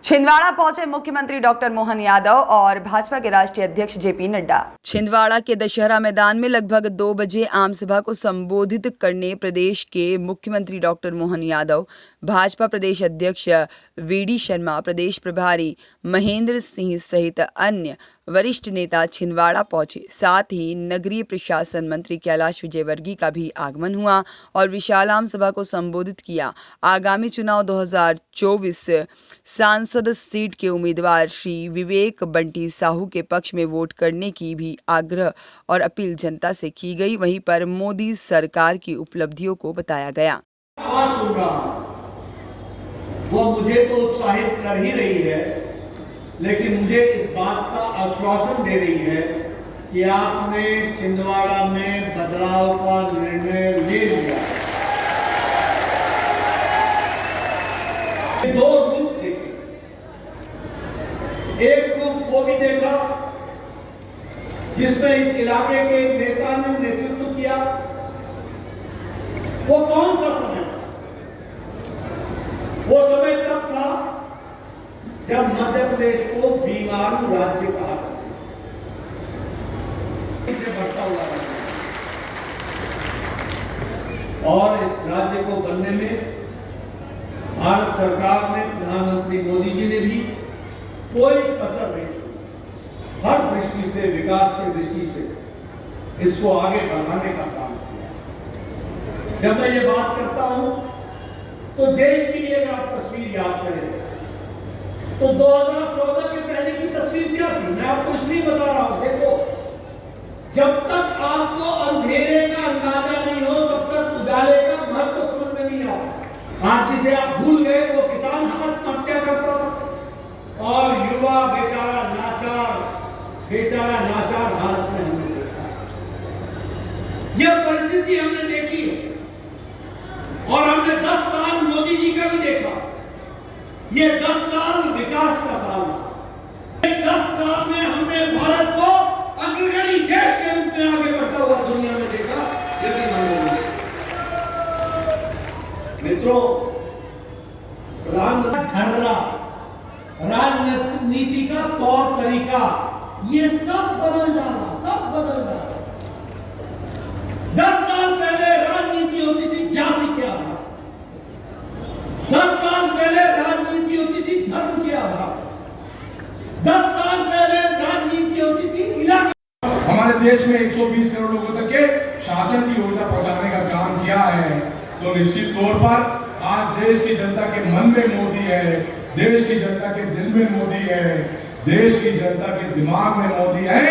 छिंदवाड़ा पहुंचे मुख्यमंत्री डॉक्टर मोहन यादव और भाजपा के राष्ट्रीय अध्यक्ष जेपी नड्डा। छिंदवाड़ा के दशहरा मैदान में लगभग 2 बजे आम सभा को संबोधित करने प्रदेश के मुख्यमंत्री डॉक्टर मोहन यादव, भाजपा प्रदेश अध्यक्ष वीडी शर्मा, प्रदेश प्रभारी महेंद्र सिंह सहित अन्य वरिष्ठ नेता छिंदवाड़ा पहुंचे। साथ ही नगरीय प्रशासन मंत्री कैलाश विजयवर्गीय का भी आगमन हुआ और विशाल आम सभा को संबोधित किया। आगामी चुनाव 2024 सांसद सीट के उम्मीदवार श्री विवेक बंटी साहू के पक्ष में वोट करने की भी आग्रह और अपील जनता से की गई। वहीं पर मोदी सरकार की उपलब्धियों को बताया गया। आवाज सुन रहा वो मुझे तो उत्साहित कर ही रही है, लेकिन मुझे इस बात का आश्वासन दे रही है कि आपने छिंदवाड़ा में बदलाव का निर्णय ले लिया। दो रूप देखे, एक रूप वो भी देखा जिसमें इस इलाके के नेता ने नेतृत्व किया। वो कौन सा समय था? वो समय तब था जब मध्य प्रदेश को बीमारू राज्य कहा बढ़ता हुआ और इस राज्य को बनने में भारत सरकार ने, प्रधानमंत्री मोदी जी ने भी कोई कसर नहीं छोड़ी। हर दृष्टि से, विकास की दृष्टि से इसको आगे बढ़ाने का काम किया। जब मैं ये बात करता हूं तो देश की भी अगर आप तस्वीर याद करें तो 2014 के पहले की तस्वीर क्या थी? मैं आपको इसलिए बता रहा हूं। देखो, जब तक आपको अंधेरे का अंदाजा नहीं हो तब तक उजाले का महत्व समझ में नहीं आता। आज जिसे आप भूल गए वो किसान आत्महत्या करता था और युवा बेचारा लाचार हालत में हमने देखा। यह परिस्थिति हमने देखी है और हमने 10 साल मोदी जी का भी देखा। ये 10 साल विकास का साल है। 10 साल में हमने भारत को अग्रणी देश के रूप में आगे बढ़ता हुआ दुनिया में देखा। यही हम मित्रों, प्रधानमंत्री राजनीति का तौर तरीका ये सब बदल डाला। 10 साल पहले राजनीति होती थी जाति के आधार, 10 साल पहले राजनीति होती थी धर्म के आधार, 10 साल पहले राजनीति होती थी इलाका। हमारे देश में 120 करोड़ लोगों तक के शासन की योजना पहुंचाने का काम किया है। तो निश्चित तौर पर आज देश की जनता के मन में मोदी है, देश की जनता के दिल में मोदी है, देश की जनता के दिमाग में मोदी है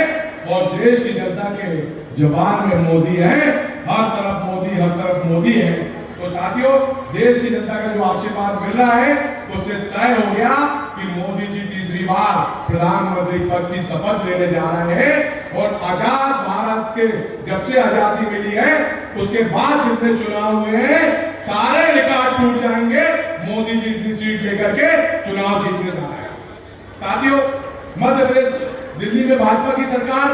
और देश की जनता के जबान में मोदी है। हर तरफ मोदी है। तो साथियों, देश की जनता का जो आशीर्वाद मिल रहा है उससे तय हो गया कि मोदी जी तीसरी बार प्रधानमंत्री पद की शपथ लेने जा रहे हैं और आजाद भारत के जब से आजादी मिली है उसके बाद जितने चुनाव हुए हैं सारे रिकॉर्ड टूट जाएंगे। मोदी जी इतनी सीट लेकर के चुनाव जीतने जा रहे हैं। साथियों, मध्य प्रदेश, दिल्ली में भाजपा की सरकार,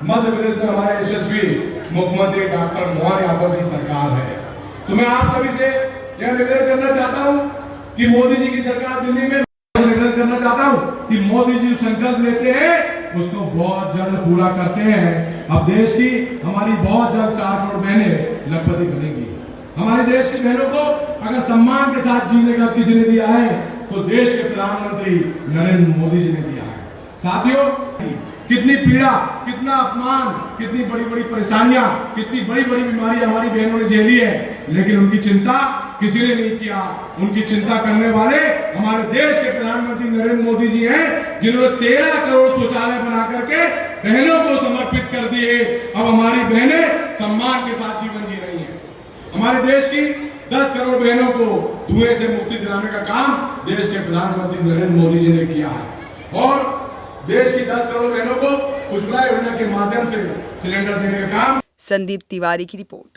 मध्य प्रदेश में हमारे यशस्वी मुख्यमंत्री डॉक्टर मोहन यादव की सरकार है। तो मैं आप सभी से यह निवेदन करना चाहता हूं कि मोदी जी की सरकार दिल्ली में, निवेदन करना चाहता हूं कि मोदी जी संकल्प लेते हैं उसको बहुत जल्द पूरा करते हैं। अब देश की हमारी बहुत जल्द 4 करोड़ बहनें लखपति बनेंगी। हमारे देश की बहनों को अगर सम्मान के साथ जीने का किसी ने दिया है तो देश के प्रधानमंत्री नरेंद्र मोदी जी ने दिया है। साथियों, कितनी पीड़ा, कितना अपमान, कितनी बड़ी बड़ी परेशानियां, कितनी बड़ी बड़ी बीमारियां हमारी बहनों ने झेली है, लेकिन उनकी चिंता किसी ने नहीं किया। उनकी चिंता करने वाले हमारे देश के प्रधानमंत्री नरेंद्र मोदी जी हैं, जिन्होंने 13 करोड़ शौचालय बना करके बहनों को समर्पित कर दिए। अब हमारी बहनें सम्मान के साथ जीवन जी रही हैं। हमारे देश की 10 करोड़ बहनों को धुएं से मुक्ति दिलाने का काम देश के प्रधानमंत्री नरेंद्र मोदी जी ने किया है और देश की 10 करोड़ बहनों को उज्ज्वला योजना के माध्यम से सिलेंडर देने का काम। संदीप तिवारी की रिपोर्ट।